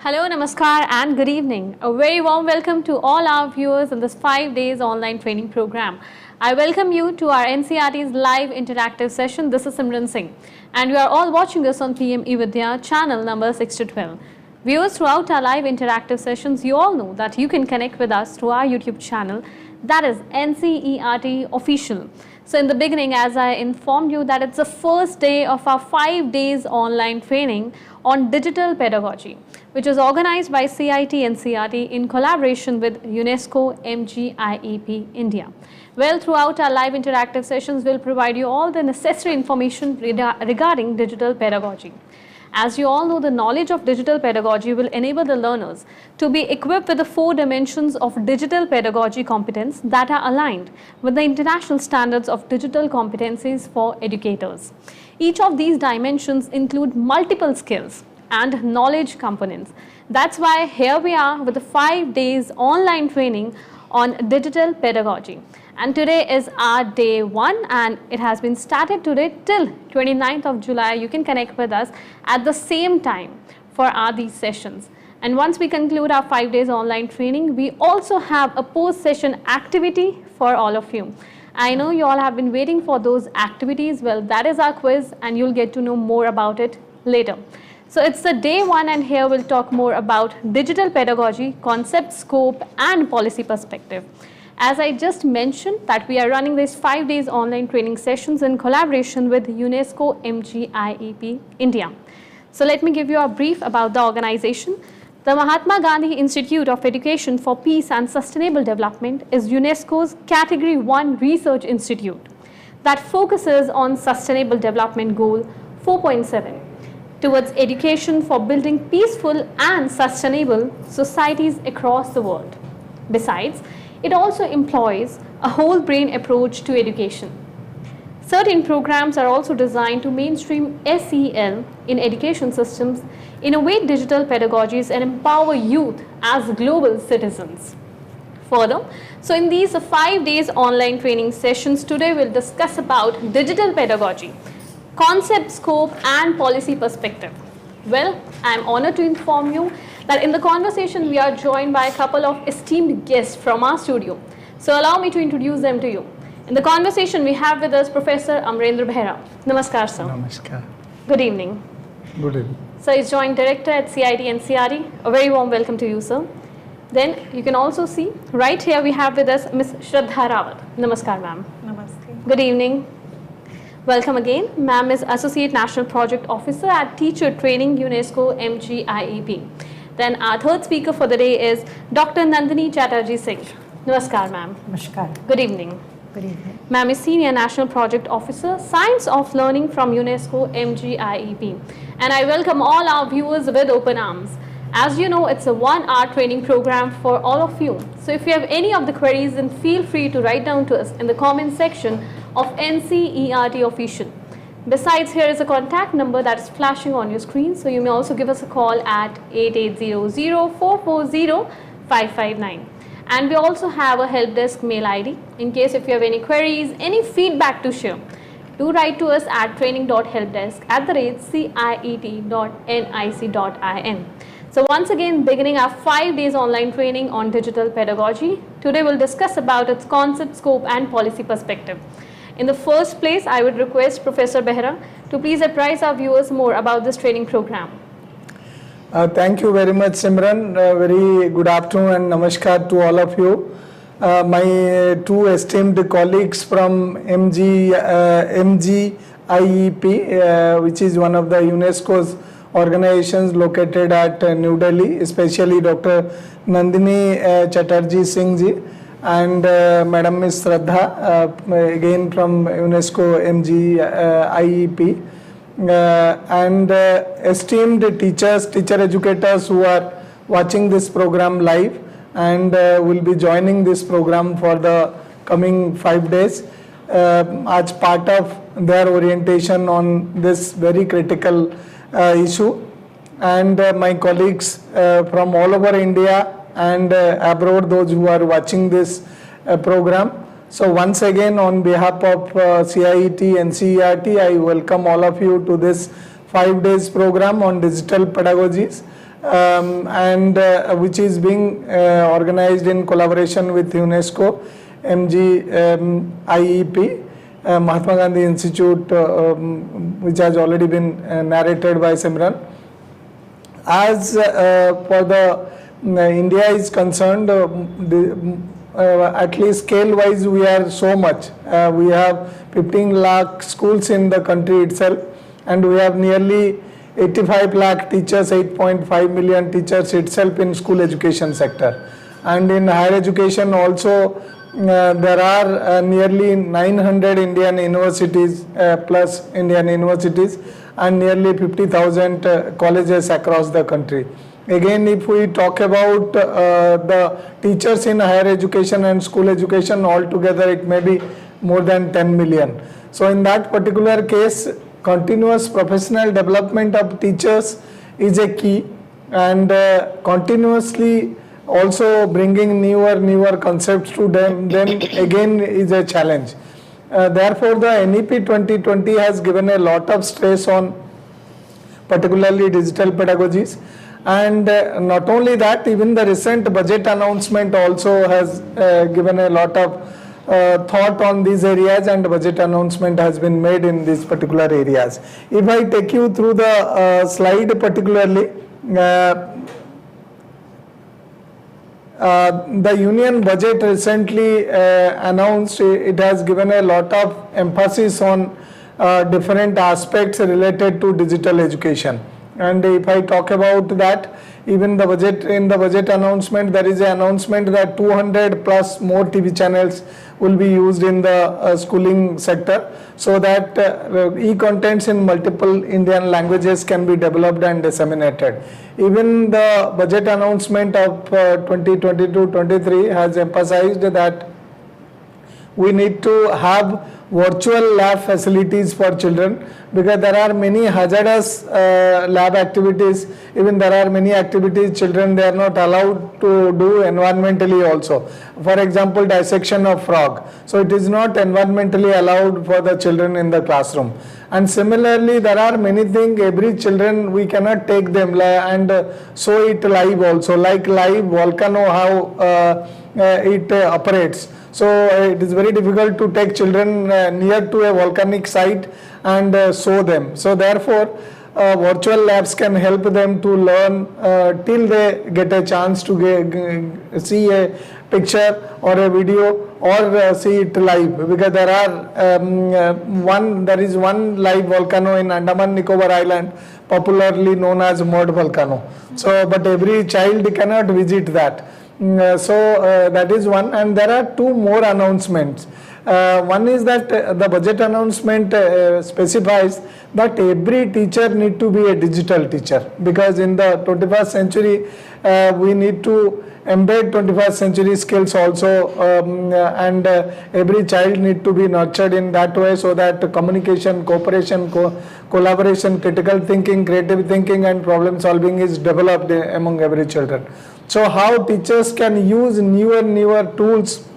Hello, namaskar and good evening. A very warm welcome to all our viewers in this 5 days online training program. I welcome you to our NCERT's live interactive session. This is Simran Singh and you are all watching us on PM eVidya channel number 6 to 12. Viewers, throughout our live interactive sessions, you all know that you can connect with us through our YouTube channel, that is NCERT Official. So in the beginning, as I informed you that it's the first day of our 5 days online training on digital pedagogy, which is organized by CIT NCERT in collaboration with UNESCO MGIEP India. Well, throughout our live interactive sessions, we'll provide you all the necessary information regarding digital pedagogy. As you all know, the knowledge of digital pedagogy will enable the learners to be equipped with the 4 dimensions of digital pedagogy competence that are aligned with the international standards of digital competencies for educators. Each of these dimensions include multiple skills and knowledge components. That's why here we are with the 5 days online training on digital pedagogy. And today is our day 1 and it has been started today till 29th of July. You can connect with us at the same time for these sessions. And once we conclude our 5 days online training, we also have a post-session activity for all of you. I know you all have been waiting for those activities. Well, that is our quiz and you'll get to know more about it later. So it's the day 1 and here we'll talk more about digital pedagogy, concept, scope and policy perspective. As I just mentioned that we are running these 5 days online training sessions in collaboration with UNESCO MGIEP India. So let me give you a brief about the organization. The Mahatma Gandhi Institute of Education for Peace and Sustainable Development is UNESCO's Category 1 research institute that focuses on Sustainable Development Goal 4.7 towards education for building peaceful and sustainable societies across the world. Besides, it also employs a whole brain approach to education. Certain programs are also designed to mainstream SEL in education systems, innovate digital pedagogies and empower youth as global citizens. Further, so in these 5 days online training sessions, today we'll discuss about digital pedagogy, concept, scope and policy perspective. Well, I'm honored to inform you that in the conversation we are joined by a couple of esteemed guests from our studio. So allow me to introduce them to you. In the conversation we have with us Professor Amrendra Behra. Namaskar, sir. Namaskar. Good evening. Good evening. Sir is Joint Director at CIT NCERT. A very warm welcome to you, sir. Then you can also see right here we have with us Ms. Shraddha Rawat. Namaskar, ma'am. Namaste. Good evening. Welcome again. Ma'am is Associate National Project Officer at Teacher Training, UNESCO MGIEP. Then our third speaker for the day is Dr. Nandini Chatterjee Singh. Namaskar, ma'am. Namaskar. Good evening. Good evening. Ma'am is Senior National Project Officer, Science of Learning from UNESCO MGIEP. And I welcome all our viewers with open arms. As you know, it's a 1-hour training program for all of you. So if you have any of the queries, then feel free to write down to us in the comment section of NCERT Official. Besides, here is a contact number that is flashing on your screen. So you may also give us a call at 8800-440-559. And we also have a help desk mail ID in case if you have any queries, any feedback to share. Do write to us at training.helpdesk@ciet.nic.in. So once again, beginning our 5 days online training on digital pedagogy. Today we'll discuss about its concept, scope and policy perspective. In the first place, I would request Professor Behra to please apprise our viewers more about this training program. Thank you very much, Simran. Very good afternoon and namaskar to all of you. My 2 esteemed colleagues from MGIEP, which is one of the UNESCO's organizations located at New Delhi, especially Dr. Nandini Chatterjee Singh ji and Madam Ms. Shraddha, again from UNESCO MGIEP. And esteemed teachers, teacher educators who are watching this program live and will be joining this program for the coming 5 days as part of their orientation on this very critical issue. And my colleagues from all over India and abroad, those who are watching this program. So once again, on behalf of CIT and NCERT, I welcome all of you to this 5 days program on digital pedagogies. and which is being organized in collaboration with UNESCO, IEP, Mahatma Gandhi Institute, which has already been narrated by Simran. As for the India is concerned, at least scale wise we are so much. We have 15 lakh schools in the country itself, and we have nearly 85 lakh teachers, 8.5 million teachers itself in school education sector. And in higher education also there are nearly 900 Indian universities, plus Indian universities, and nearly 50,000 colleges across the country. Again, if we talk about the teachers in higher education and school education altogether, it may be more than 10 million. So in that particular case, continuous professional development of teachers is a key, and continuously also bringing newer concepts to them again is a challenge. Therefore, the NEP 2020 has given a lot of stress on particularly digital pedagogies. And not only that, even the recent budget announcement also has given a lot of thought on these areas, and budget announcement has been made in these particular areas. If I take you through the slide particularly, the union budget recently announced, it has given a lot of emphasis on different aspects related to digital education. And if I talk about that, even the budget, in the budget announcement, there is an announcement that 200 plus more TV channels will be used in the schooling sector, so that e-contents in multiple Indian languages can be developed and disseminated. Even the budget announcement of 2022-23 has emphasized that we need to have virtual lab facilities for children, because there are many hazardous lab activities. Even there are many activities children, they are not allowed to do environmentally also. For example, dissection of frog. So it is not environmentally allowed for the children in the classroom. And similarly, there are many things, every children, we cannot take them and show it live also, like live volcano, how it operates. So it is very difficult to take children near to a volcanic site and show them. So therefore, virtual labs can help them to learn till they get a chance to see a picture or a video, or see it live, because there are there is one live volcano in Andaman Nicobar Island, popularly known as mud volcano. So but every child cannot visit that. That is one, and there are two more announcements. One is that the budget announcement specifies that every teacher need to be a digital teacher, because in the 21st century we need to embed 21st century skills also, and every child need to be nurtured in that way, so that communication, cooperation, collaboration, critical thinking, creative thinking and problem solving is developed among every children. So how teachers can use newer tools,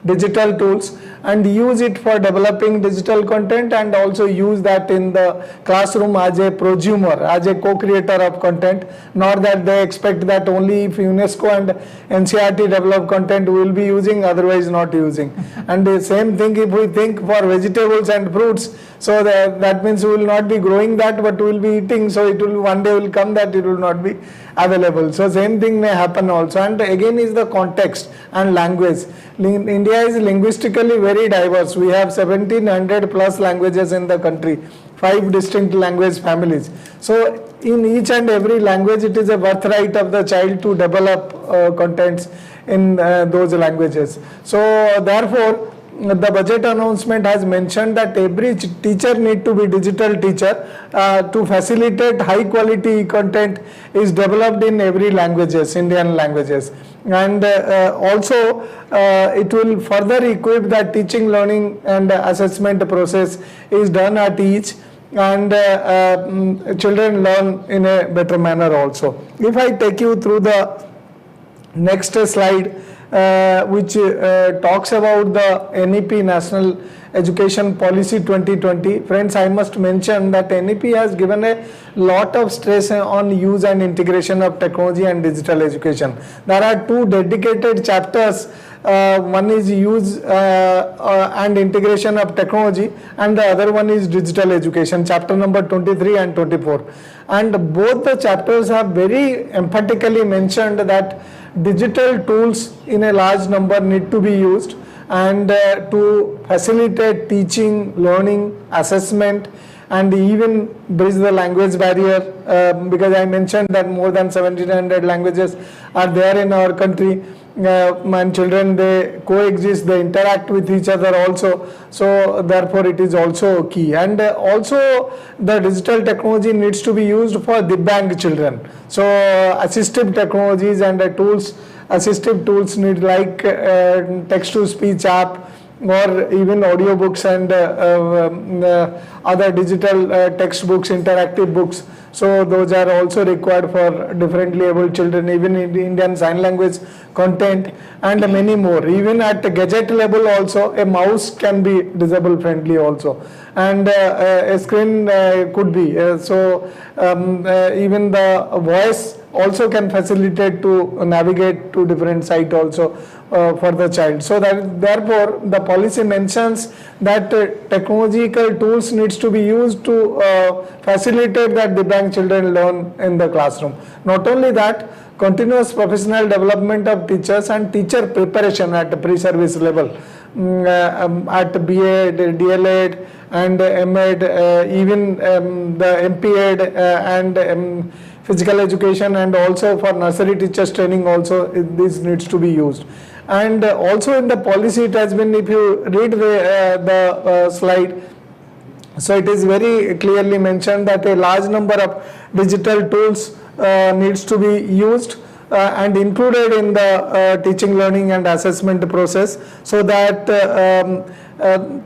digital tools, and use it for developing digital content, and also use that in the classroom as a prosumer, as a co-creator of content, not that they expect that only if UNESCO and NCERT develop content we will be using, otherwise not using. And the same thing if we think for vegetables and fruits, so that means we will not be growing that, but we will be eating, so it will one day will come that it will not be available. So same thing may happen also. And again is the context and language. India is linguistically very diverse. We have 1700 plus languages in the country, 5 distinct language families. So in each and every language, it is a birthright of the child to develop contents in those languages. So therefore, the budget announcement has mentioned that every teacher need to be digital teacher to facilitate high quality content is developed in every languages, Indian languages. And also it will further equip that teaching, learning and assessment process is done at each, and children learn in a better manner also. If I take you through the next slide, which talks about the NEP National Education Policy 2020. Friends, I must mention that NEP has given a lot of stress on use and integration of technology and digital education. There are two dedicated chapters. One is use and integration of technology, and the other one is digital education, chapter number 23 and 24. And both the chapters have very emphatically mentioned that digital tools in a large number need to be used, and to facilitate teaching, learning, assessment, and even bridge the language barrier, because I mentioned that more than 1700 languages are there in our country. And children, they coexist, they interact with each other also, so therefore it is also key. And also the digital technology needs to be used for Divyang children. So assistive technologies and tools, assistive tools need like text to speech app, or even audiobooks and other digital textbooks, interactive books. So those are also required for differently abled children, even in the Indian Sign Language content and many more. Even at the gadget level also, a mouse can be disable friendly also, and a screen could be. Even the voice also can facilitate to navigate to different site also for the child. So that therefore the policy mentions that technological tools needs to be used to facilitate that Divyang children learn in the classroom. Not only that, continuous professional development of teachers and teacher preparation at pre-service level, at BA, DLED and MEd, even the MPEd and physical education, and also for nursery teachers training also this needs to be used. And also in the policy it has been, if you read the slide, so it is very clearly mentioned that a large number of digital tools needs to be used and included in the teaching, learning and assessment process, so that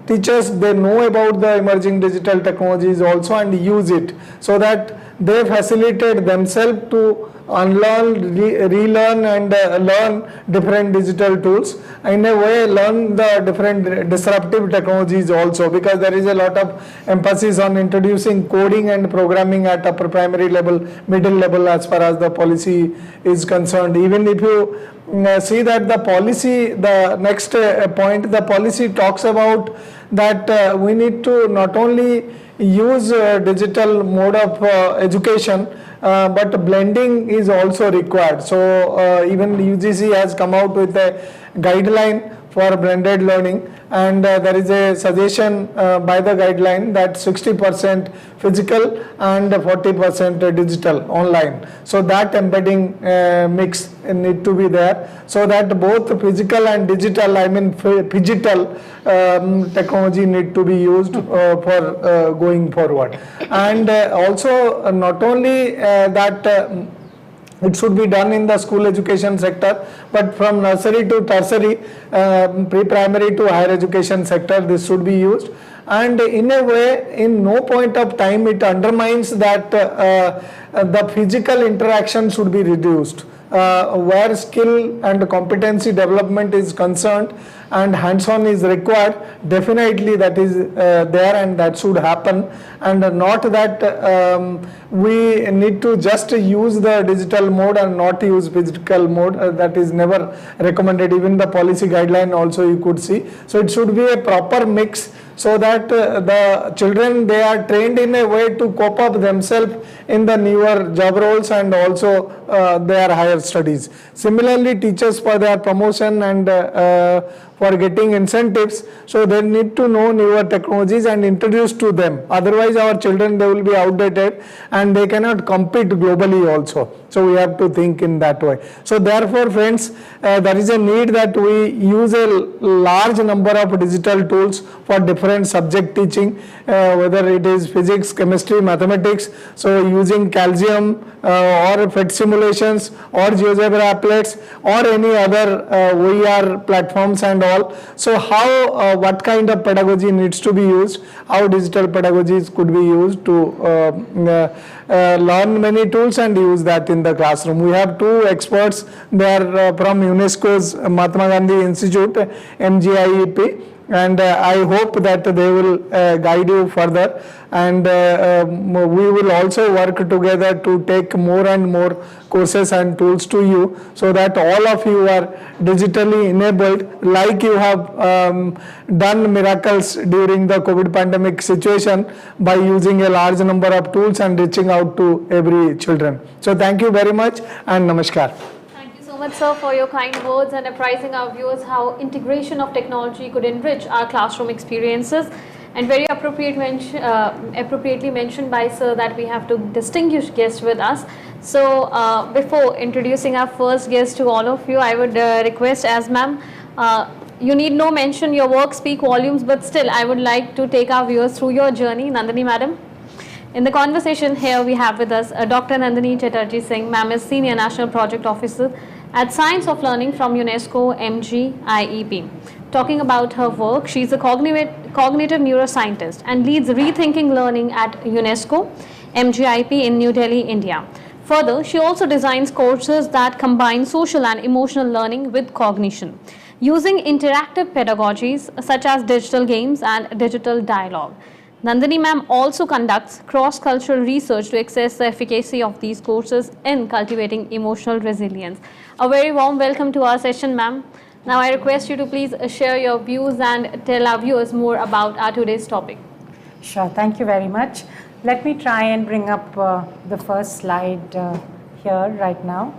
teachers, they know about the emerging digital technologies also and use it, so that they facilitate themselves to unlearn, relearn and learn different digital tools, in a way learn the different disruptive technologies also, because there is a lot of emphasis on introducing coding and programming at upper primary level, middle level as far as the policy is concerned. Even if you see that the policy, the next point, the policy talks about that we need to not only use digital mode of education, but blending is also required. So even UGC has come out with a guideline for blended learning, and there is a suggestion by the guideline that 60% physical and 40% digital online. So that embedding mix need to be there, so that both physical and digital, I mean digital technology need to be used for going forward. And also not only that it should be done in the school education sector, but from nursery to tertiary, pre-primary to higher education sector, this should be used. And in a way, in no point of time it undermines that the physical interaction should be reduced. Where skill and competency development is concerned and hands-on is required, definitely that is there, and that should happen, and not that we need to just use the digital mode and not use physical mode. That is never recommended. Even the policy guideline also you could see. So it should be a proper mix, so that the children, they are trained in a way to cope up themselves in the newer job roles and also their higher studies. Similarly, teachers, for their promotion and for getting incentives, so they need to know newer technologies and introduce to them. Otherwise our children, they will be outdated and they cannot compete globally also. So we have to think in that way. So therefore friends, there is a need that we use a large number of digital tools for different subject teaching, whether it is physics, chemistry, mathematics. So using Calcium or PhET simulations or GeoGebra applets or any other OER platforms and all. So how, what kind of pedagogy needs to be used, how digital pedagogies could be used to learn many tools and use that in the classroom. We have two experts, they are from UNESCO's Mahatma Gandhi Institute, MGIEP, and I hope that they will guide you further, and we will also work together to take more and more courses and tools to you, so that all of you are digitally enabled, like you have done miracles during the COVID pandemic situation by using a large number of tools and reaching out to every children. So thank you very much and namaskar. Thank you so much, sir, for your kind words and apprising our viewers how integration of technology could enrich our classroom experiences. And very appropriately mentioned by sir that we have two distinguished guests with us. So before introducing our first guest to all of you, I would request, as ma'am, you need no mention, your work speak volumes, but still I would like to take our viewers through your journey. Nandini madam. In the conversation here we have with us Dr. Nandini Chatterjee Singh. Ma'am is Senior National Project Officer at Science of Learning from UNESCO MGIEP. Talking about her work, she is a cognitive neuroscientist and leads Rethinking Learning at UNESCO MGIEP in New Delhi, India. Further, she also designs courses that combine social and emotional learning with cognition, using interactive pedagogies such as digital games and digital dialogue. Nandini ma'am also conducts cross-cultural research to assess the efficacy of these courses in cultivating emotional resilience. A very warm welcome to our session, ma'am. Now I request you to please share your views and tell our viewers more about our today's topic. Sure, thank you very much. Let me try and bring up the first slide here right now.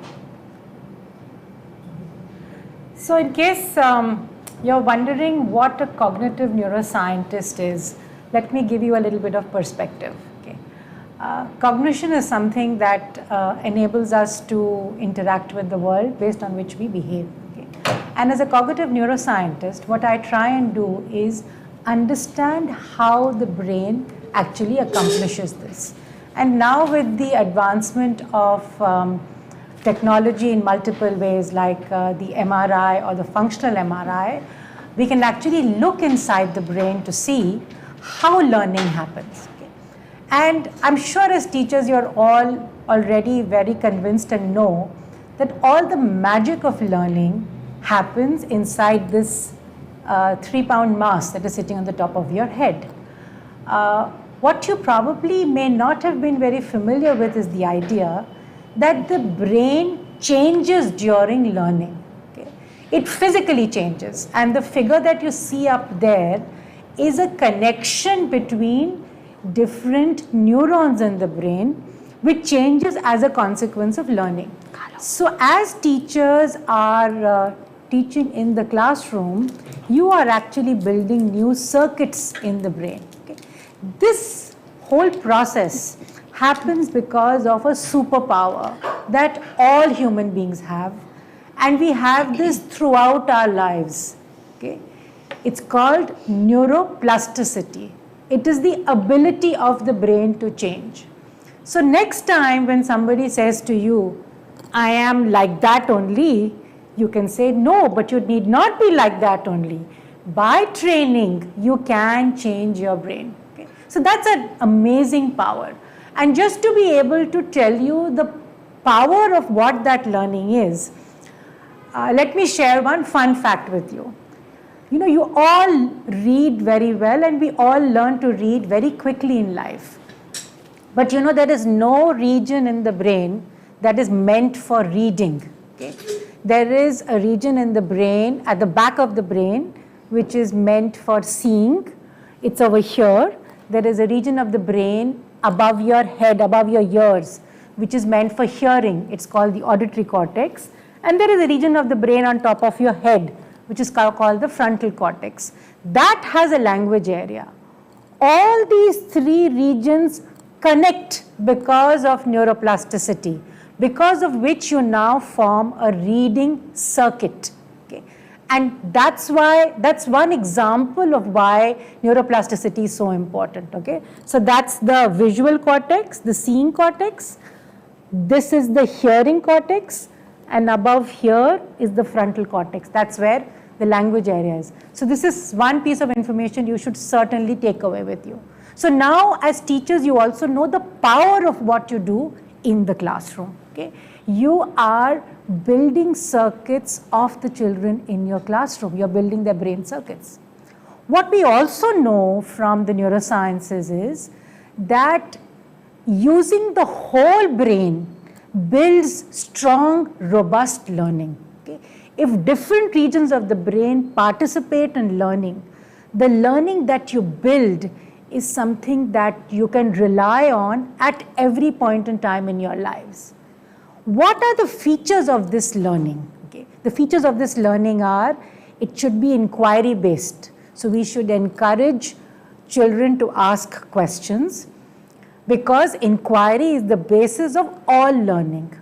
So in case you're wondering what a cognitive neuroscientist is, let me give you a little bit of perspective. Okay. Cognition is something that enables us to interact with the world based on which we behave. Okay. And as a cognitive neuroscientist, what I try and do is understand how the brain actually accomplishes this. And now with the advancement of technology in multiple ways, like the MRI or the functional MRI, we can actually look inside the brain to see how learning happens. Okay. And I'm sure as teachers you're all already very convinced and know that all the magic of learning happens inside this 3-pound mass that is sitting on the top of your head. What you probably may not have been very familiar with is the idea that the brain changes during learning. Okay. It physically changes, and the figure that you see up there is a connection between different neurons in the brain which changes as a consequence of learning. So as teachers are teaching in the classroom, you are actually building new circuits in the brain. Okay. This whole process happens because of a superpower that all human beings have, and we have this throughout our lives. Okay. It's called neuroplasticity. It is the ability of the brain to change. So next time when somebody says to you, I am like that only, you can say, no, but you need not be like that only. By training, you can change your brain. Okay? So that's an amazing power. And just to be able to tell you the power of what that learning is, let me share one fun fact with you. You know, you all read very well and we all learn to read very quickly in life. But you know, there is no region in the brain that is meant for reading. Okay? There is a region in the brain, at the back of the brain, which is meant for seeing. It's over here. There is a region of the brain above your head, above your ears, which is meant for hearing. It's called the auditory cortex. And there is a region of the brain on top of your head, which is called the frontal cortex. That has a language area. All these three regions connect because of neuroplasticity, because of which you now form a reading circuit. Okay? And that's one example of why neuroplasticity is so important. Okay? So that's the visual cortex, the seeing cortex. This is the hearing cortex, and above here is the frontal cortex. That's where the language area is. So this is one piece of information you should certainly take away with you. So now as teachers, you also know the power of what you do in the classroom. Okay? You are building circuits of the children in your classroom. You're building their brain circuits. What we also know from the neurosciences is that using the whole brain builds strong, robust learning. Okay? If different regions of the brain participate in learning, the learning that you build is something that you can rely on at every point in time in your lives. What are the features of this learning? Okay. The features of this learning are, it should be inquiry based. So we should encourage children to ask questions, because inquiry is the basis of all learning.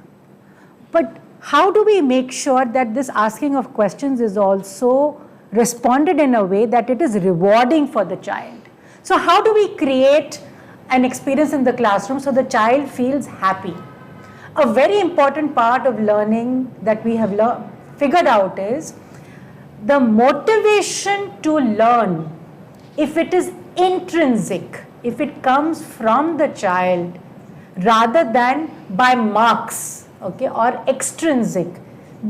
But how do we make sure that this asking of questions is also responded in a way that it is rewarding for the child? So how do we create an experience in the classroom so the child feels happy? A very important part of learning that we have figured out is the motivation to learn, if it is intrinsic, if it comes from the child rather than by marks, okay, or extrinsic,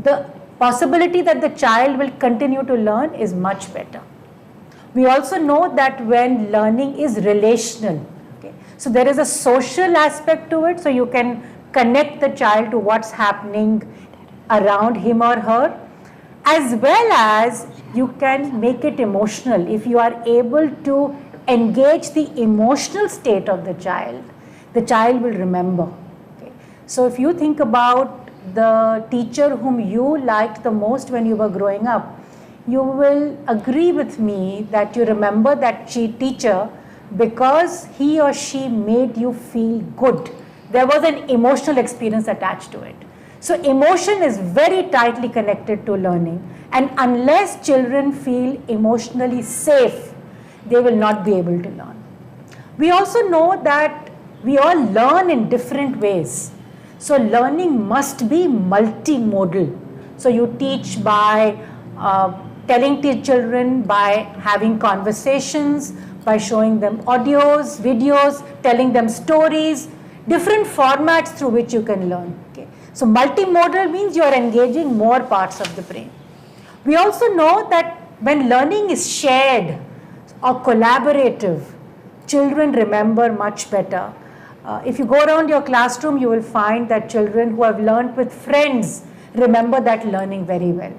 the possibility that the child will continue to learn is much better. We also know that when learning is relational, okay, so there is a social aspect to it, so you can connect the child to what's happening around him or her, as well as you can make it emotional. If you are able to engage the emotional state of the child will remember. Okay. So if you think about the teacher whom you liked the most when you were growing up, you will agree with me that you remember that teacher because he or she made you feel good. There was an emotional experience attached to it. So emotion is very tightly connected to learning, and unless children feel emotionally safe, they will not be able to learn. We also know that we all learn in different ways. So learning must be multimodal. So you teach by telling to children, by having conversations, by showing them audios, videos, telling them stories, different formats through which you can learn. Okay. So multimodal means you are engaging more parts of the brain. We also know that when learning is shared or collaborative, children remember much better. If you go around your classroom, you will find that children who have learned with friends remember that learning very well.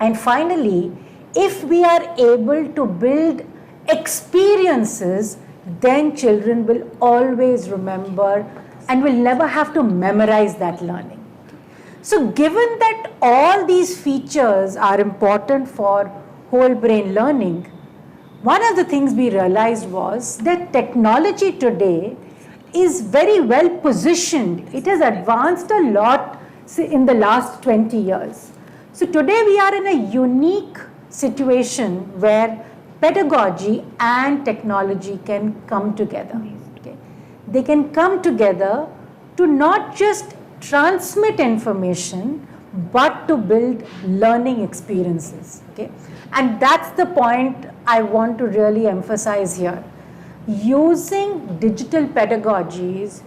And finally, if we are able to build experiences, then children will always remember and will never have to memorize that learning. So given that all these features are important for whole brain learning, one of the things we realized was that technology today is very well positioned. It has advanced a lot in the last 20 years. So today we are in a unique situation where pedagogy and technology can come together. Okay? They can come together to not just transmit information, but to build learning experiences. Okay? And that's the point I want to really emphasize here. Using digital pedagogies,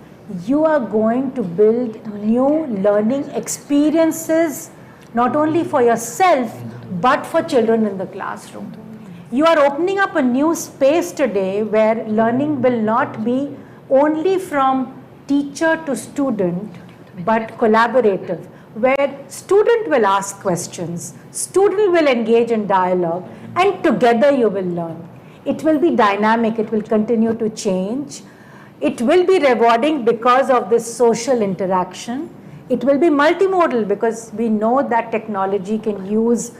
you are going to build new learning experiences, not only for yourself, but for children in the classroom. You are opening up a new space today where learning will not be only from teacher to student, but collaborative, where student will ask questions, student will engage in dialogue, and together you will learn. It will be dynamic, it will continue to change. It will be rewarding because of this social interaction. It will be multimodal because we know that technology can use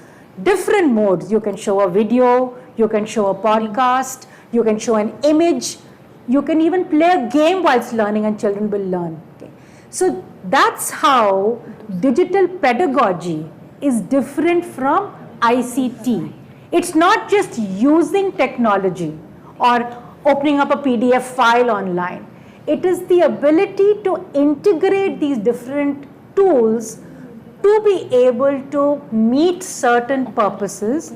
different modes. You can show a video, you can show a podcast, you can show an image, you can even play a game whilst learning and children will learn. Okay. So that's how digital pedagogy is different from ICT. It's not just using technology or opening up a PDF file online. It is the ability to integrate these different tools to be able to meet certain purposes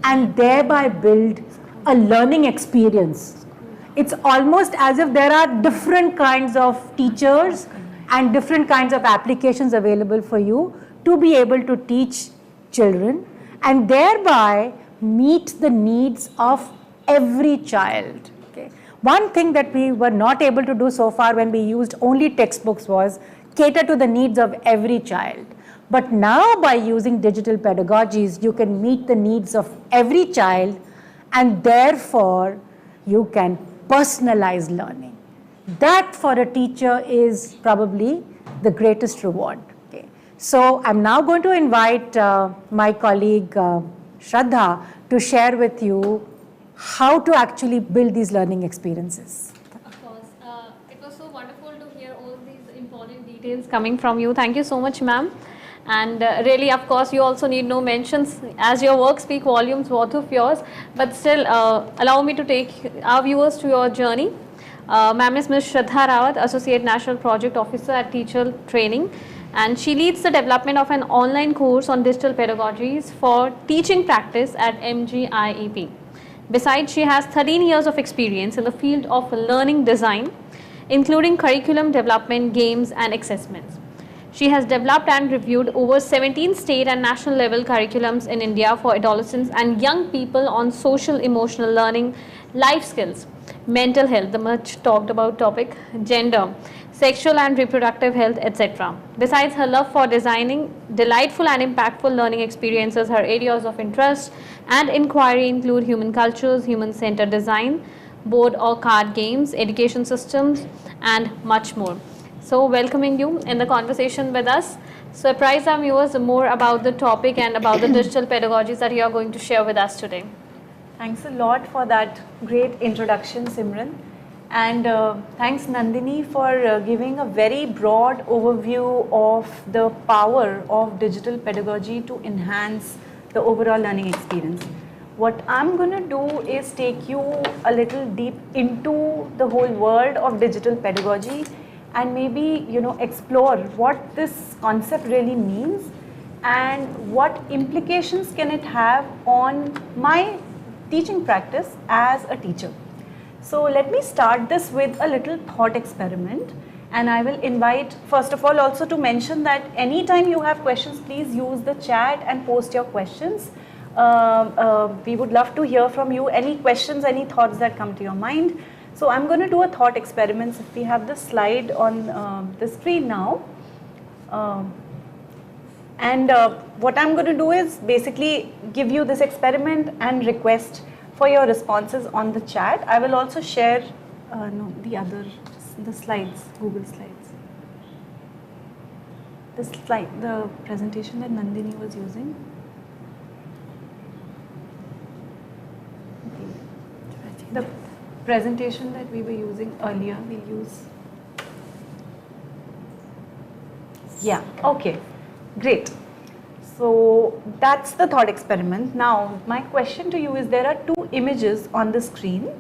and thereby build a learning experience. It's almost as if there are different kinds of teachers and different kinds of applications available for you to be able to teach children, and thereby meet the needs of every child. Okay. One thing that we were not able to do so far when we used only textbooks was cater to the needs of every child. But now by using digital pedagogies, you can meet the needs of every child, and therefore you can personalize learning. That for a teacher is probably the greatest reward. Okay. So I'm now going to invite my colleague Shraddha to share with you how to actually build these learning experiences. Of course. It was so wonderful to hear all these important details coming from you. Thank you so much, ma'am. And really, of course, you also need no mentions as your work speak volumes, both of yours. But still, allow me to take our viewers to your journey. Ma'am is Ms. Shraddha Rawat, Associate National Project Officer at Teacher Training. And she leads the development of an online course on digital pedagogies for teaching practice at MGIEP. Besides, she has 13 years of experience in the field of learning design, including curriculum development, games, and assessments. She has developed and reviewed over 17 state and national level curriculums in India for adolescents and young people on social emotional learning, life skills, mental health, the much talked about topic, gender, sexual and reproductive health, etc. Besides her love for designing delightful and impactful learning experiences, her areas of interest and inquiry include human cultures, human-centered design, board or card games, education systems, and much more. So welcoming you in the conversation with us. So apprise our viewers more about the topic and about the digital pedagogies that you are going to share with us today. Thanks a lot for that great introduction, Simran. And thanks Nandini for giving a very broad overview of the power of digital pedagogy to enhance the overall learning experience. What I'm going to do is take you a little deep into the whole world of digital pedagogy and maybe, explore what this concept really means and what implications can it have on my teaching practice as a teacher. So let me start this with a little thought experiment, and I will invite, first of all, also to mention that anytime you have questions, please use the chat and post your questions. We would love to hear from you, any questions, any thoughts that come to your mind. So I'm going to do a thought experiment. If we have the slide on the screen now. What I'm going to do is basically give you this experiment and request for your responses on the chat. I will also share the slides, Google Slides. The presentation that Nandini was using. The presentation that we were using earlier, we'll use. Yeah, okay, great. So that's the thought experiment. Now, my question to you is, there are two images on the screen.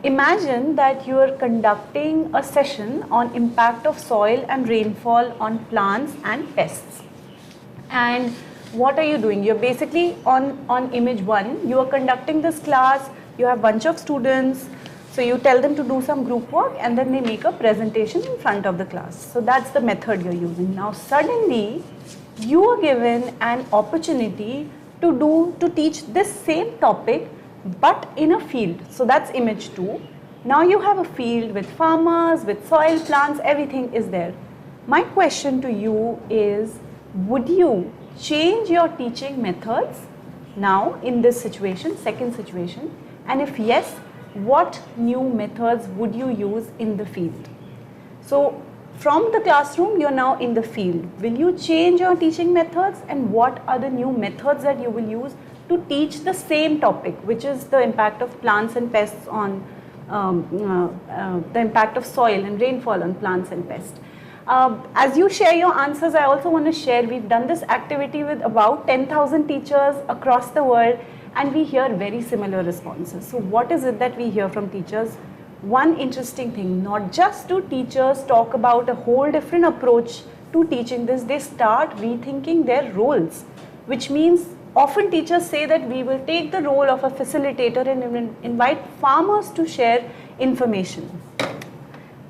Imagine that you are conducting a session on impact of soil and rainfall on plants and pests. And what are you doing? You're basically on image one, you are conducting this class, you have a bunch of students, so you tell them to do some group work and then they make a presentation in front of the class. So that's the method you're using. Now suddenly you are given an opportunity to teach this same topic but in a field. So that's image 2. Now you have a field with farmers, with soil, plants, everything is there. My question to you is, would you change your teaching methods now in this situation, second situation? And if yes, what new methods would you use in the field? So from the classroom, you're now in the field. Will you change your teaching methods, and what are the new methods that you will use to teach the same topic, which is the impact of plants and pests on the impact of soil and rainfall on plants and pests? As you share your answers, I also want to share, we've done this activity with about 10,000 teachers across the world, and we hear very similar responses. So what is it that we hear from teachers? One interesting thing, not just do teachers talk about a whole different approach to teaching this, they start rethinking their roles, which means often teachers say that we will take the role of a facilitator and invite farmers to share information.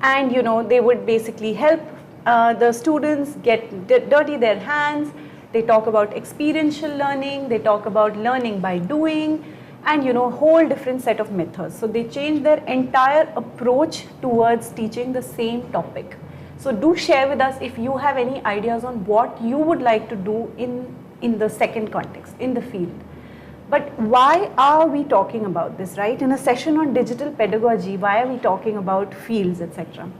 And they would basically help the students get dirty their hands, They talk about experiential learning, they talk about learning by doing, and whole different set of methods. So they change their entire approach towards teaching the same topic. So do share with us if you have any ideas on what you would like to do in the second context, in the field. But why are we talking about this, right? In a session on digital pedagogy, why are we talking about fields, etc.?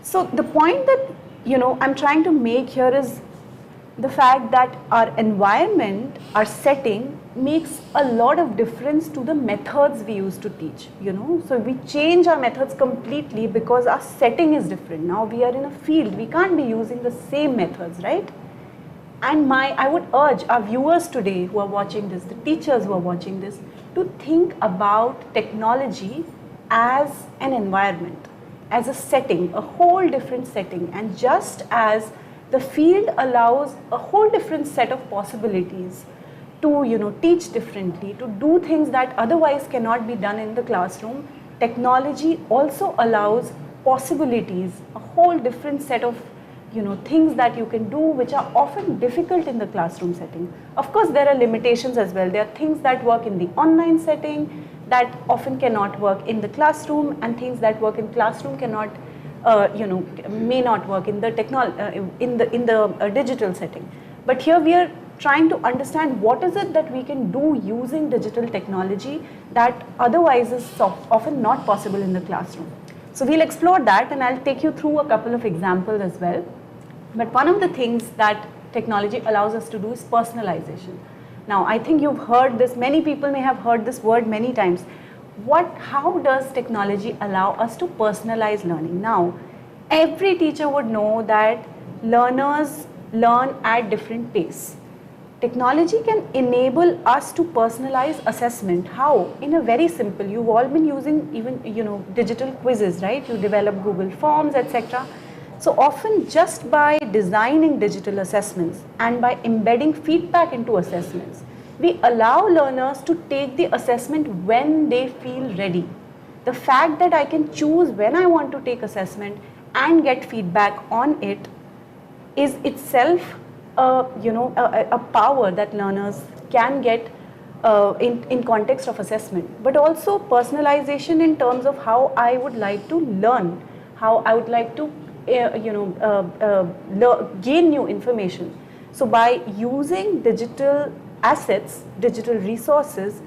So the point that I'm trying to make here is the fact that our environment, our setting makes a lot of difference to the methods we use to teach, So we change our methods completely because our setting is different. Now we are in a field, we can't be using the same methods, right? And I would urge our viewers today who are watching this, the teachers who are watching this, to think about technology as an environment, as a setting, a whole different setting. And just as the field allows a whole different set of possibilities to teach differently, to do things that otherwise cannot be done in the classroom, technology also allows possibilities, a whole different set of things that you can do which are often difficult in the classroom setting. Of course, there are limitations as well. There are things that work in the online setting that often cannot work in the classroom, and things that work in classroom cannot, may not work in the digital setting. But here we are trying to understand what is it that we can do using digital technology that otherwise is often not possible in the classroom. So we'll explore that, and I'll take you through a couple of examples as well. But one of the things that technology allows us to do is personalization. Now, I think you've heard this, many people may have heard this word many times. How does technology allow us to personalize learning? Now, every teacher would know that learners learn at different pace. Technology can enable us to personalize assessment. How? In a very simple, you've all been using even digital quizzes, right? You develop Google Forms, etc. So often just by designing digital assessments and by embedding feedback into assessments, we allow learners to take the assessment when they feel ready. The fact that I can choose when I want to take assessment and get feedback on it is itself a power that learners can get in context of assessment, but also personalization in terms of how I would like to learn, how I would like to gain new information. So by using digital assets, digital resources,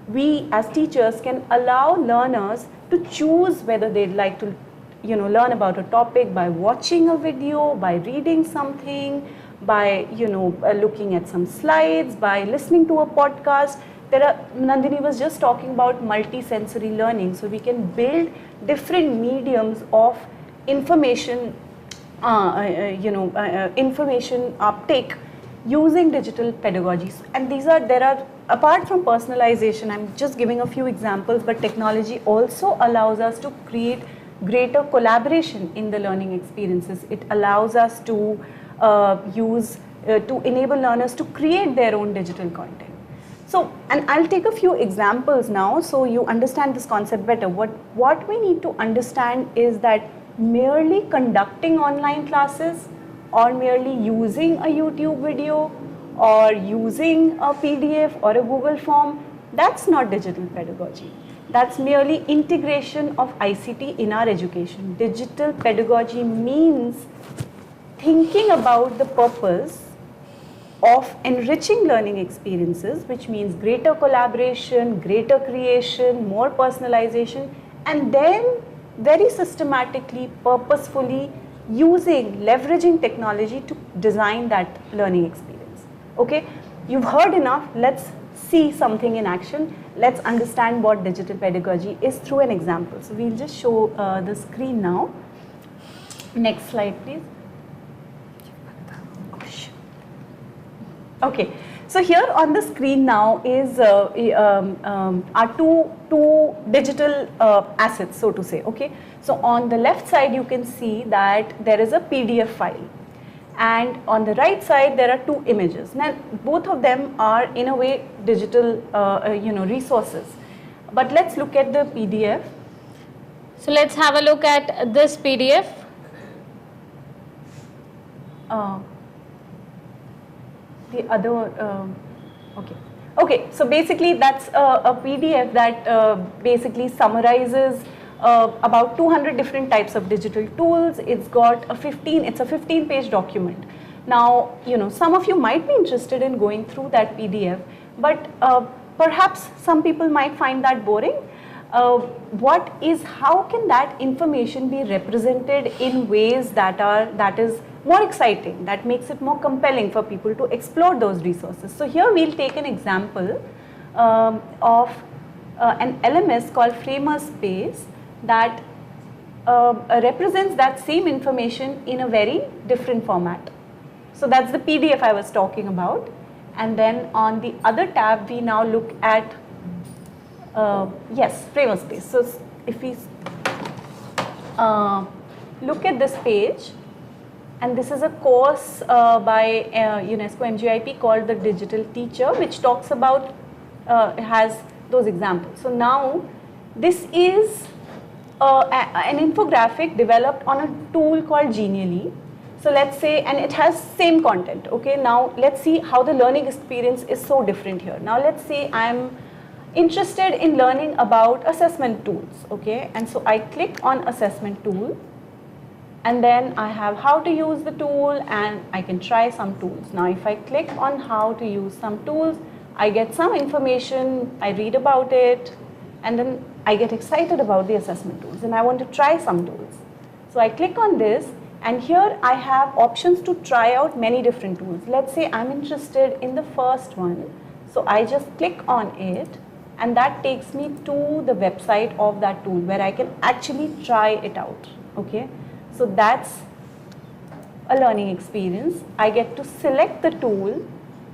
we as teachers can allow learners to choose whether they'd like to learn about a topic by watching a video, by reading something, by looking at some slides, by listening to a podcast. Nandini was just talking about multi-sensory learning, so we can build different mediums of information information uptake using digital pedagogies. And there are apart from personalization, I'm just giving a few examples, but technology also allows us to create greater collaboration in the learning experiences. It allows us to to enable learners to create their own digital content. So, and I'll take a few examples now so you understand this concept better. What we need to understand is that merely conducting online classes or merely using a YouTube video or using a PDF or a Google form, that's not digital pedagogy. That's merely integration of ICT in our education. Digital pedagogy means thinking about the purpose of enriching learning experiences, which means greater collaboration, greater creation, more personalization, and then very systematically, purposefully leveraging technology to design that learning experience. Okay, you've heard enough. Let's see something in action. Let's understand what digital pedagogy is through an example. So we'll just show the screen now. Next slide, please. Okay, so here on the screen now is our two digital assets, so to say. Okay, so on the left side you can see that there is a PDF file, and on the right side there are two images. Now both of them are in a way digital resources, but let's look at the PDF. So let's have a look at this PDF. the other, okay, so basically that's a PDF that basically summarizes about 200 different types of digital tools. It's got a 15-page document. Now, some of you might be interested in going through that PDF, but perhaps some people might find that boring. How can that information be represented in ways that is more exciting, that makes it more compelling for people to explore those resources? So here we'll take an example of an LMS called Framer Space that represents that same information in a very different format. So that's the PDF I was talking about. And then on the other tab, we now look at, yes, Framer Space. So if we look at this page, and this is a course by UNESCO MGIP called The Digital Teacher, which talks about, has those examples. So now this is an infographic developed on a tool called Genially. So let's say, and it has same content, okay? Now let's see how the learning experience is so different here. Now let's say I'm interested in learning about assessment tools, okay? And so I click on assessment tool, and then I have how to use the tool, and I can try some tools. Now if I click on how to use some tools, I get some information, I read about it, and then I get excited about the assessment tools and I want to try some tools. So I click on this, and here I have options to try out many different tools. Let's say I'm interested in the first one. So I just click on it, and that takes me to the website of that tool where I can actually try it out, okay? So that's a learning experience. I get to select the tool,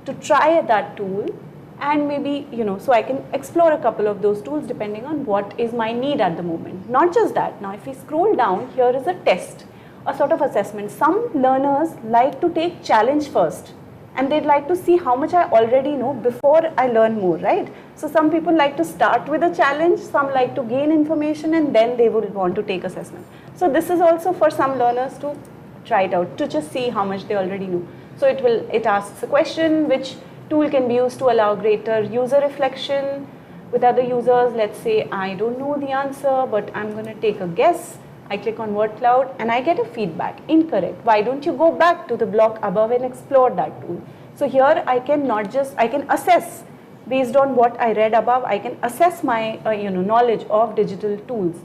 to try that tool, and maybe, so I can explore a couple of those tools depending on what is my need at the moment. Not just that. Now if we scroll down, here is a test, a sort of assessment. Some learners like to take challenge first, and they'd like to see how much I already know before I learn more, right? So some people like to start with a challenge, some like to gain information, and then they will want to take assessment. So this is also for some learners to try it out, to just see how much they already know. So it asks a question, which tool can be used to allow greater user reflection with other users. Let's say I don't know the answer, but I'm going to take a guess. I click on word cloud and I get a feedback, incorrect. Why don't you go back to the block above and explore that tool? So here I can I can assess based on what I read above. I can assess my knowledge of digital tools.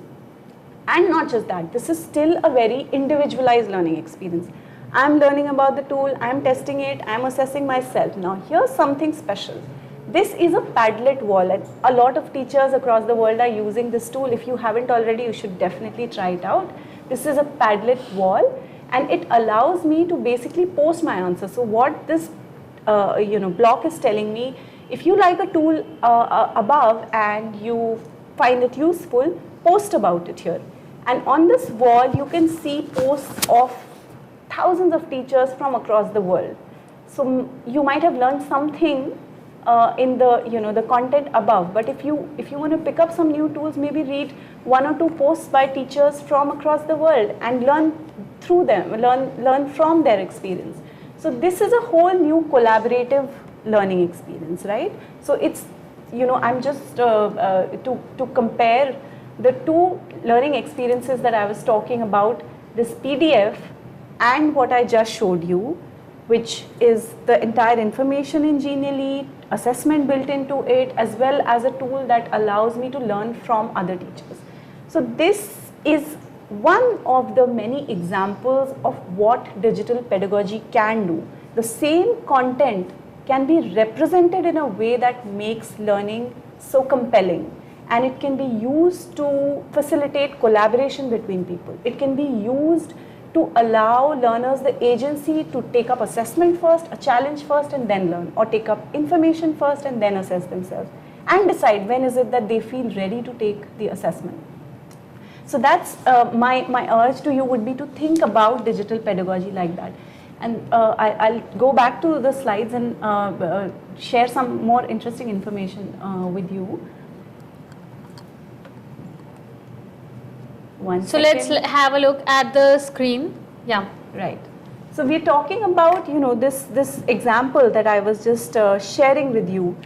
And not just that, this is still a very individualized learning experience. I'm learning about the tool, I'm testing it, I'm assessing myself. Now here's something special. This is a Padlet wall, and a lot of teachers across the world are using this tool. If you haven't already, you should definitely try it out. This is a Padlet wall, and it allows me to basically post my answer. So what this block is telling me, if you like a tool above and you find it useful, post about it here. And on this wall, you can see posts of thousands of teachers from across the world. So you might have learned something in the content above, but if you want to pick up some new tools, maybe read one or two posts by teachers from across the world and learn through them, learn from their experience. So this is a whole new collaborative learning experience, right? So it's, I'm just to compare the two learning experiences that I was talking about, this PDF and what I just showed you, which is the entire information in Genially, assessment built into it, as well as a tool that allows me to learn from other teachers. So this is one of the many examples of what digital pedagogy can do. The same content can be represented in a way that makes learning so compelling, and it can be used to facilitate collaboration between people. It can be used to allow learners the agency to take up assessment first, a challenge first, and then learn, or take up information first and then assess themselves, and decide when is it that they feel ready to take the assessment. So that's my urge to you would be to think about digital pedagogy like that. And I'll go back to the slides and share some more interesting information with you. So let's have a look at the screen. Yeah. Right. So we're talking about, this example that I was just sharing with you.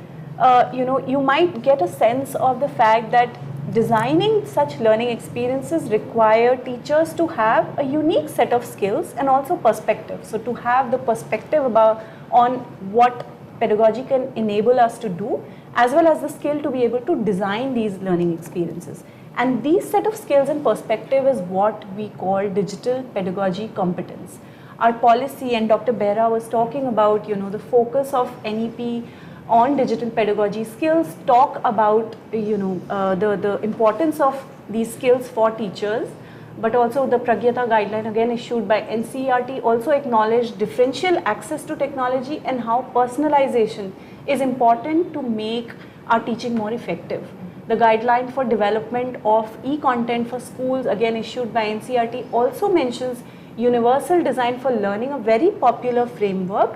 You might get a sense of the fact that designing such learning experiences require teachers to have a unique set of skills and also perspective. So to have the perspective on what pedagogy can enable us to do, as well as the skill to be able to design these learning experiences. And these set of skills and perspective is what we call digital pedagogy competence. Our policy, and Dr. Behra was talking about, the focus of NEP on digital pedagogy skills, talk about, the importance of these skills for teachers, but also the Pragyata guideline, again issued by NCERT, also acknowledged differential access to technology and how personalization is important to make our teaching more effective. The guideline for development of e-content for schools, again issued by NCERT, also mentions universal design for learning, a very popular framework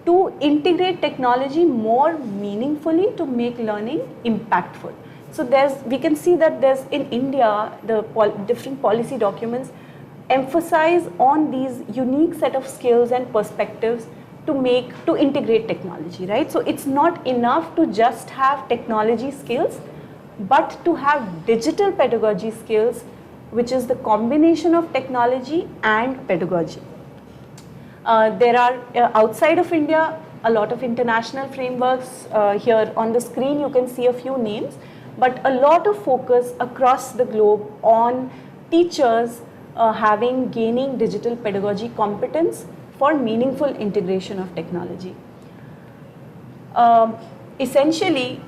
to integrate technology more meaningfully to make learning impactful. So we can see that in India, the different policy documents emphasize on these unique set of skills and perspectives to integrate technology, right? So it's not enough to just have technology skills, but to have digital pedagogy skills, which is the combination of technology and pedagogy. There are outside of India a lot of international frameworks. Here on the screen you can see a few names, but a lot of focus across the globe on teachers gaining digital pedagogy competence for meaningful integration of technology. Essentially,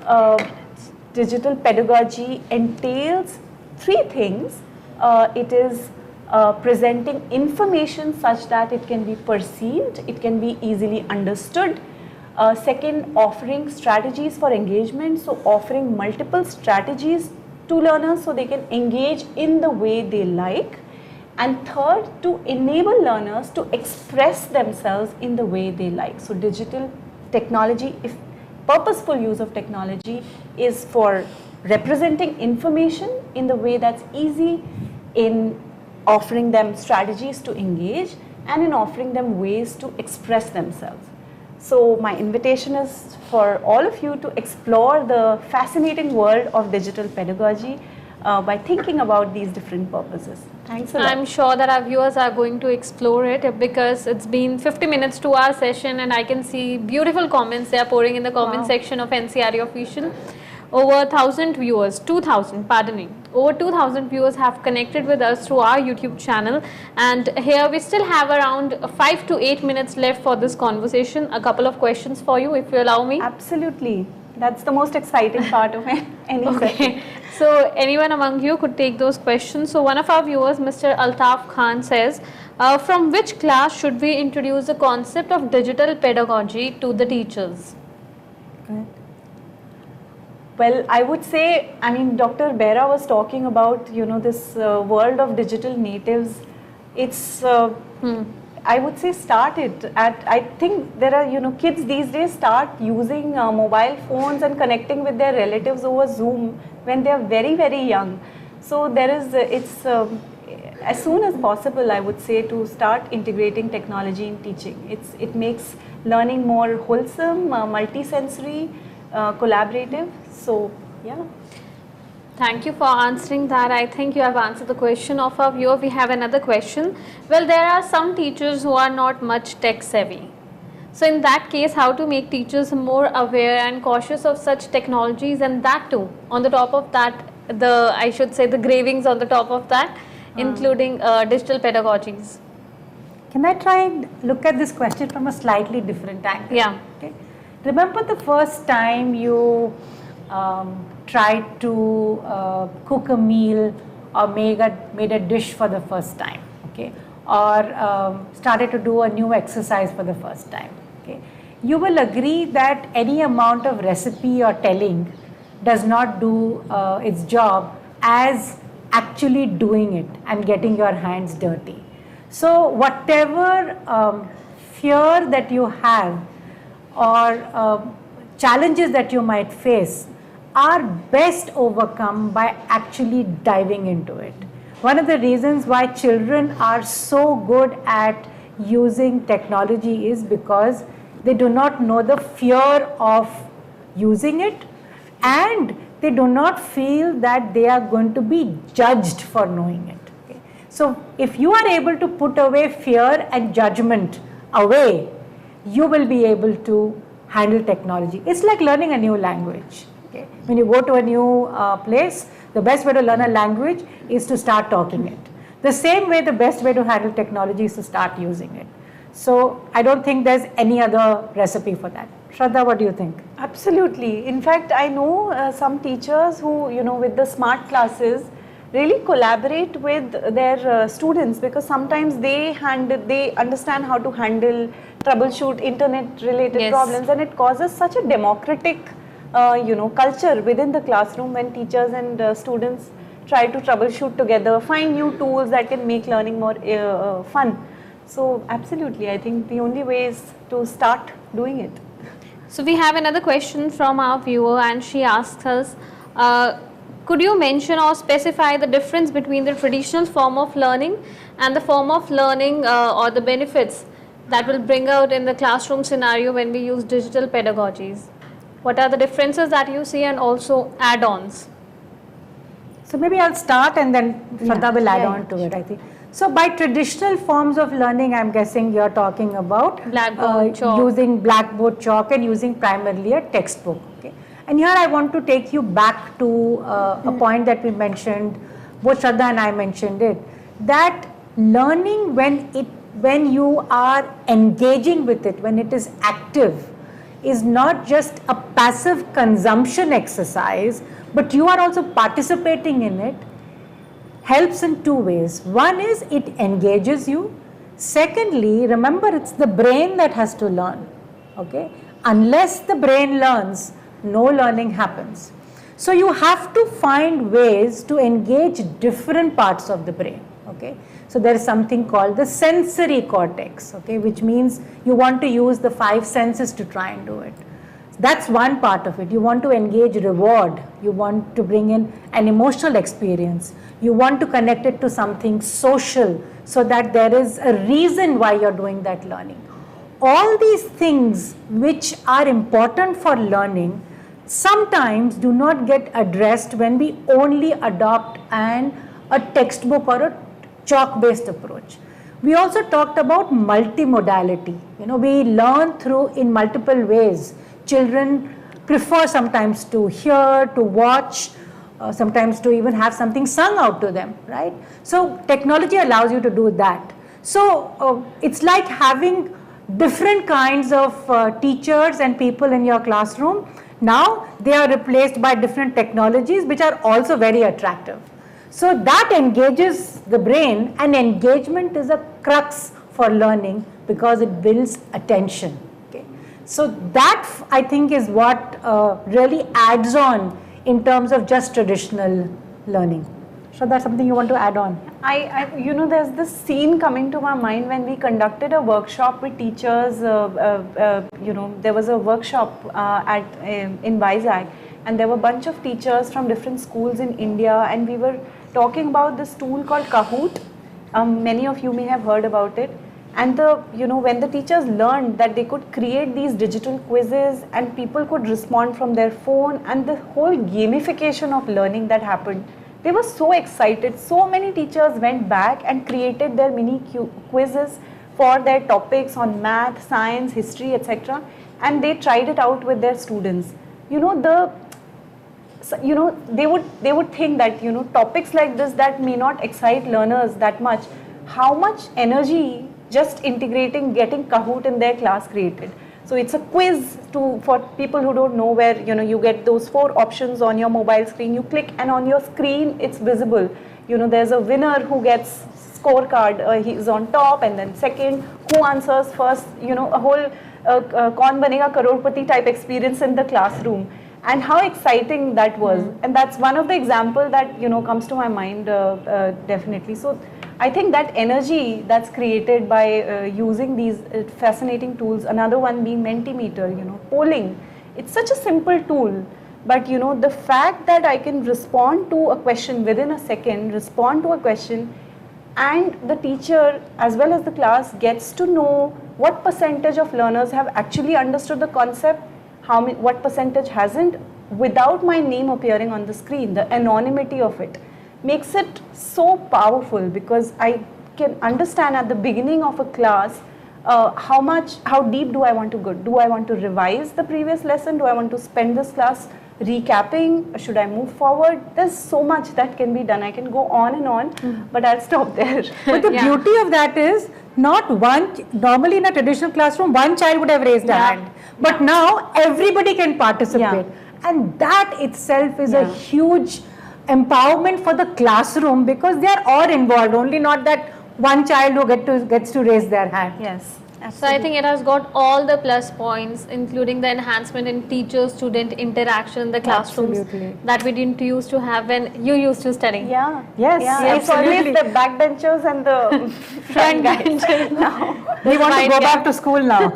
digital pedagogy entails three things. It is presenting information such that it can be perceived, it can be easily understood. Second, offering strategies for engagement, so offering multiple strategies to learners so they can engage in the way they like. And third, to enable learners to express themselves in the way they like. So digital technology, if purposeful use of technology, is for representing information in the way that's easy, in offering them strategies to engage, and in offering them ways to express themselves. So my invitation is for all of you to explore the fascinating world of digital pedagogy by thinking about these different purposes. Thanks a lot. I'm sure that our viewers are going to explore it, because it's been 50 minutes to our session and I can see beautiful comments they are pouring in the comment section of NCERT Official. Over 1,000 viewers, 2,000, pardon me, over 2,000 viewers have connected with us through our YouTube channel, and here we still have around 5 to 8 minutes left for this conversation. A couple of questions for you, if you allow me. Absolutely. That's the most exciting part of any session. So anyone among you could take those questions. So one of our viewers, Mr. Altaf Khan, says, from which class should we introduce the concept of digital pedagogy to the teachers? Good. Well, I would say, Dr. Behra was talking about, this world of digital natives. It's, I would say, start it at, I think there are, kids these days start using mobile phones and connecting with their relatives over Zoom when they are very, very young. So there is, as soon as possible, I would say, to start integrating technology in teaching. It makes learning more wholesome, multisensory, collaborative. So, yeah. Thank you for answering that. I think you have answered the question of our viewer. We have another question. Well, there are some teachers who are not much tech savvy. So in that case, how to make teachers more aware and cautious of such technologies, and that too, on the top of that, I should say the gravings on the top of that, including digital pedagogies. Can I try and look at this question from a slightly different angle? Yeah. Okay. Remember the first time you tried to cook a meal or made a dish for the first time, okay, or started to do a new exercise for the first time, okay? You will agree that any amount of recipe or telling does not do its job as actually doing it and getting your hands dirty. So whatever fear that you have or challenges that you might face are best overcome by actually diving into it. One of the reasons why children are so good at using technology is because they do not know the fear of using it, and they do not feel that they are going to be judged for knowing it. Okay? So if you are able to put away fear and judgment away, you will be able to handle technology. It's like learning a new language. Okay? When you go to a new place, the best way to learn a language is to start talking it. The same way, the best way to handle technology is to start using it. So I don't think there's any other recipe for that. Shraddha, what do you think? Absolutely. In fact, I know some teachers who, with the smart classes, really collaborate with their students, because sometimes they understand how to handle, troubleshoot internet-related problems, and it causes such a democratic, culture within the classroom when teachers and students try to troubleshoot together, find new tools that can make learning more fun. So absolutely, I think the only way is to start doing it. So we have another question from our viewer, and she asks us, could you mention or specify the difference between the traditional form of learning and the form of learning or the benefits that will bring out in the classroom scenario when we use digital pedagogies? What are the differences that you see, and also add-ons? So maybe I'll start and then Shraddha will add on to it, I think. So by traditional forms of learning, I'm guessing you're talking about Blackboard, chalk. Using blackboard, chalk, and using primarily a textbook. Okay? And here I want to take you back to a point that we mentioned, both Shraddha and I mentioned it, that learning when you are engaging with it, when it is active, is not just a passive consumption exercise, but you are also participating in it, helps in two ways. One is it engages you. Secondly, remember, it's the brain that has to learn. Okay? Unless the brain learns, no learning happens. So you have to find ways to engage different parts of the brain. Okay? So there is something called the sensory cortex, okay, which means you want to use the 5 senses to try and do it. That's one part of it. You want to engage reward. You want to bring in an emotional experience. You want to connect it to something social so that there is a reason why you're doing that learning. All these things which are important for learning sometimes do not get addressed when we only adopt a textbook or a chalk-based approach. We also talked about multimodality. We learn through in multiple ways. Children prefer sometimes to hear, to watch, sometimes to even have something sung out to them, right? So technology allows you to do that. So it's like having different kinds of teachers and people in your classroom. Now they are replaced by different technologies which are also very attractive. So that engages the brain, and engagement is a crux for learning because it builds attention. Okay? So that I think is what really adds on in terms of just traditional learning. So that's something you want to add on? There's this scene coming to my mind when we conducted a workshop with teachers. There was a workshop in Vizag, and there were a bunch of teachers from different schools in India, and we were talking about this tool called Kahoot. Many of you may have heard about it. And when the teachers learned that they could create these digital quizzes and people could respond from their phone, and the whole gamification of learning that happened, they were so excited. So many teachers went back and created their mini quizzes for their topics on math, science, history, etc. And they tried it out with their students. They would think that topics like this that may not excite learners that much, how much energy just integrating, getting Kahoot in their class created. So it's a quiz for people who don't know, where you get those 4 options on your mobile screen. You click, and on your screen it's visible. There's a winner who gets scorecard. He's on top, and then second, who answers first. A whole Kaun Banega Crorepati type experience in the classroom. And how exciting that was. And that's one of the examples that comes to my mind definitely. So I think that energy that's created by using these fascinating tools, another one being Mentimeter, polling. It's such a simple tool, but the fact that I can respond to a question within a second, respond to a question and the teacher as well as the class gets to know what percentage of learners have actually understood the concept, what percentage hasn't, without my name appearing on the screen. The anonymity of it makes it so powerful, because I can understand at the beginning of a class how deep do I want to go? Do I want to revise the previous lesson? Do I want to spend this class recapping? Should I move forward? There's so much that can be done. I can go on and on, but I'll stop there. But the beauty of that is, not one, normally in a traditional classroom, one child would have raised a hand. But now everybody can participate. And that itself is a huge empowerment for the classroom, because they are all involved, only not that one child who gets to raise their hand. Yes. So I think it has got all the plus points, including the enhancement in teacher-student interaction in the classrooms that we didn't used to have when you used to study. Yeah. Yes. Yeah. It's always the backbenchers and the front benchers now. We want to go back to school now.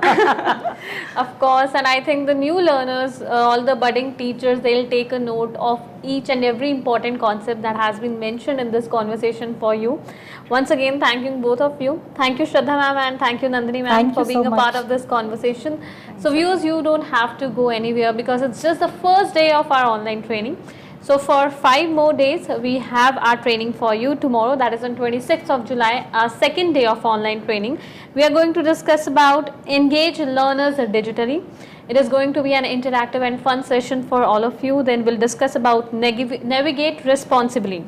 Of course, and I think the new learners, all the budding teachers, they'll take a note of each and every important concept that has been mentioned in this conversation for you. Once again, thanking both of you. Thank you, Shraddha ma'am, and thank you, Nandini ma'am, for being a part of this conversation. So viewers, you don't have to go anywhere, because it's just the first day of our online training. So for 5 more days, we have our training for you tomorrow, that is on 26th of July, our second day of online training. We are going to discuss about engage learners digitally. It is going to be an interactive and fun session for all of you. Then we'll discuss about navigate responsibly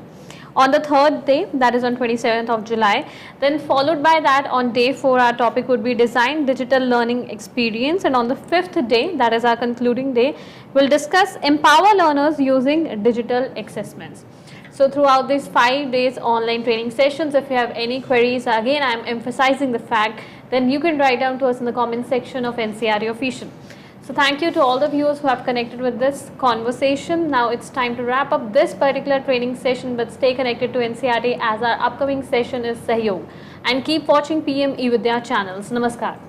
on the 3rd day, that is on 27th of July. Then followed by that, on day 4, our topic would be design digital learning experience, and on the 5th day, that is our concluding day, we'll discuss empower learners using digital assessments. So throughout these 5 days online training sessions, if you have any queries, again I am emphasizing the fact, then you can write down to us in the comment section of NCRT Official. So thank you to all the viewers who have connected with this conversation. Now it's time to wrap up this particular training session, but stay connected to NCRT as our upcoming session is Sahyog. And keep watching PM eVidya channels. Namaskar.